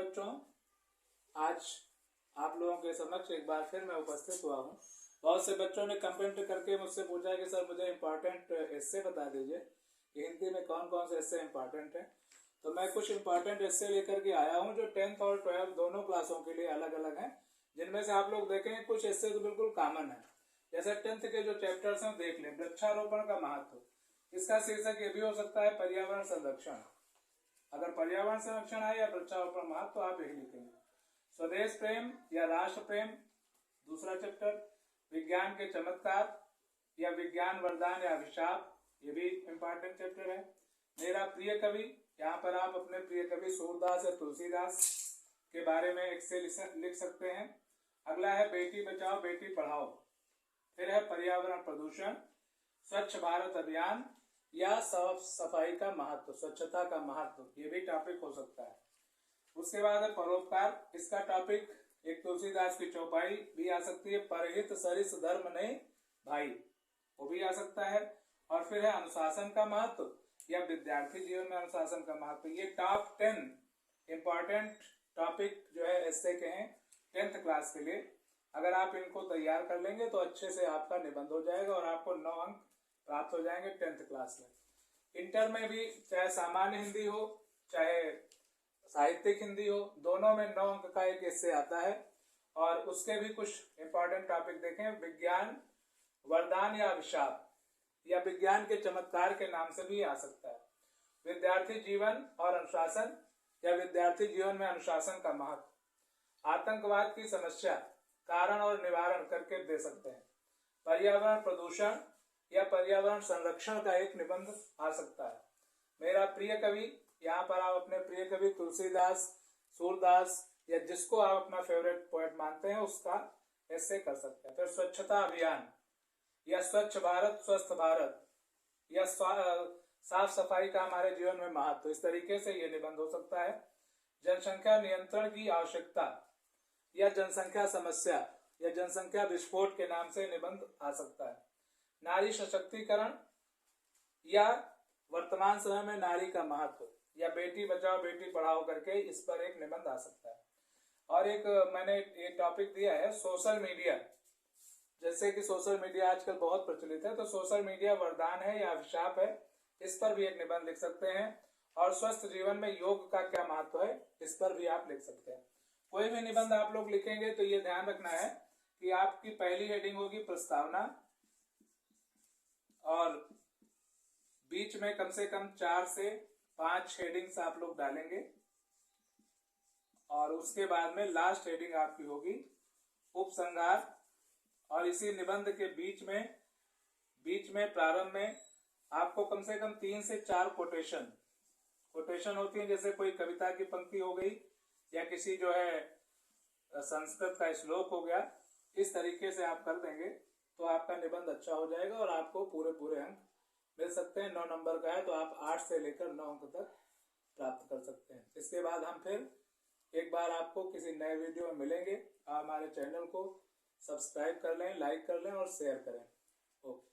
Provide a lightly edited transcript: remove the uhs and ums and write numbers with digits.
बच्चों, आज आप लोगों के समक्ष एक बार फिर मैं उपस्थित हुआ हूँ। बहुत से बच्चों ने कमेंट करके मुझसे पूछा कि सर मुझे इम्पोर्टेंट एस्से बता दीजिए कि हिंदी में कौन कौन से एस्से इम्पोर्टेंट हैं। तो मैं कुछ इम्पोर्टेंट एस्से लेकर के आया हूँ जो 10th और 12th दोनों क्लासों के लिए अलग अलग हैं, जिनमें से आप लोग देखें कुछ एस्से तो बिल्कुल कॉमन है। जैसे 10th के जो चैप्टर्स हैं देख लें। वृक्षारोपण का महत्व, इसका शीर्षक ये भी हो सकता है पर्यावरण संरक्षण। अगर पर्यावरण संरक्षण है या वृक्षारोपण महत्व तो आप यही लिखेंगे। स्वदेश प्रेम या राष्ट्र प्रेम दूसरा चैप्टर। विज्ञान के चमत्कार या विज्ञान वरदान या अभिशाप, ये भी इम्पोर्टेंट चैप्टर है। मेरा प्रिय कवि, यहाँ पर आप अपने प्रिय कवि सूरदास या तुलसीदास के बारे में एक से लिख सकते हैं। अगला है बेटी बचाओ बेटी पढ़ाओ। फिर है पर्यावरण प्रदूषण, स्वच्छ भारत अभियान या साफ सफाई का महत्व, स्वच्छता का महत्व, ये भी टॉपिक हो सकता है। उसके बाद है परोपकार, इसका टॉपिक एक तुलसीदास की चौपाई भी आ सकती है, परहित सरिस धर्म नहीं भाई, वो भी आ सकता है। और फिर है अनुशासन का महत्व या विद्यार्थी जीवन में अनुशासन का महत्व। ये टॉप 10 इंपॉर्टेंट टॉपिक जो है एस्से के हैं 10th क्लास के लिए। अगर आप इनको तैयार कर लेंगे तो अच्छे से आपका निबंध हो जाएगा और आपको 9 अंक प्राप्त हो जाएंगे 10th क्लास में। इंटर में भी चाहे सामान्य हिंदी हो चाहे साहित्यिक हिंदी हो, दोनों में 9 अंक का एक एस्से आता है। और उसके भी कुछ इंपॉर्टेंट टॉपिक देखें। विज्ञान वरदान या अभिशाप या विज्ञान के चमत्कार के नाम से भी आ सकता है। विद्यार्थी जीवन और अनुशासन या विद्यार्थी जीवन में अनुशासन का महत्व। आतंकवाद की समस्या, कारण और निवारण करके दे सकते हैं। पर्यावरण प्रदूषण या पर्यावरण संरक्षण का एक निबंध आ सकता है। मेरा प्रिय कवि, यहाँ पर आप अपने प्रिय कवि तुलसीदास, सूरदास या जिसको आप अपना फेवरेट पोएट मानते हैं उसका एस्से कर सकते हैं। फिर स्वच्छता अभियान या स्वच्छ भारत स्वस्थ भारत या साफ सफाई का हमारे जीवन में महत्व, इस तरीके से ये निबंध हो सकता है। जनसंख्या नियंत्रण की आवश्यकता या जनसंख्या समस्या या जनसंख्या विस्फोट के नाम से निबंध आ सकता है। नारी सशक्तिकरण या वर्तमान समय में नारी का महत्व या बेटी बचाओ बेटी पढ़ाओ करके इस पर एक निबंध आ सकता है। और एक मैंने एक टॉपिक दिया है सोशल मीडिया, जैसे कि सोशल मीडिया आजकल बहुत प्रचलित है, तो सोशल मीडिया वरदान है या अभिशाप है, इस पर भी एक निबंध लिख सकते हैं। और स्वस्थ जीवन में योग का क्या महत्व है, इस पर भी आप लिख सकते हैं। कोई भी निबंध आप लोग लिखेंगे तो ये ध्यान रखना है कि आपकी पहली हेडिंग होगी प्रस्तावना और बीच में कम से कम 4 से 5 हेडिंग्स आप लोग डालेंगे और उसके बाद में लास्ट हेडिंग आपकी होगी उपसंहार। और इसी निबंध के बीच में प्रारंभ में आपको कम से कम 3 से 4 कोटेशन होती है, जैसे कोई कविता की पंक्ति हो गई या किसी जो है संस्कृत का श्लोक हो गया। इस तरीके से आप कर देंगे तो आपका निबंध अच्छा हो जाएगा और आपको पूरे अंक मिल सकते हैं। 9 नंबर का है तो आप 8 से लेकर 9 अंक तक प्राप्त कर सकते हैं। इसके बाद हम फिर एक बार आपको किसी नए वीडियो में मिलेंगे। आप हमारे चैनल को सब्सक्राइब कर लें, लाइक कर लें और शेयर करें। ओके।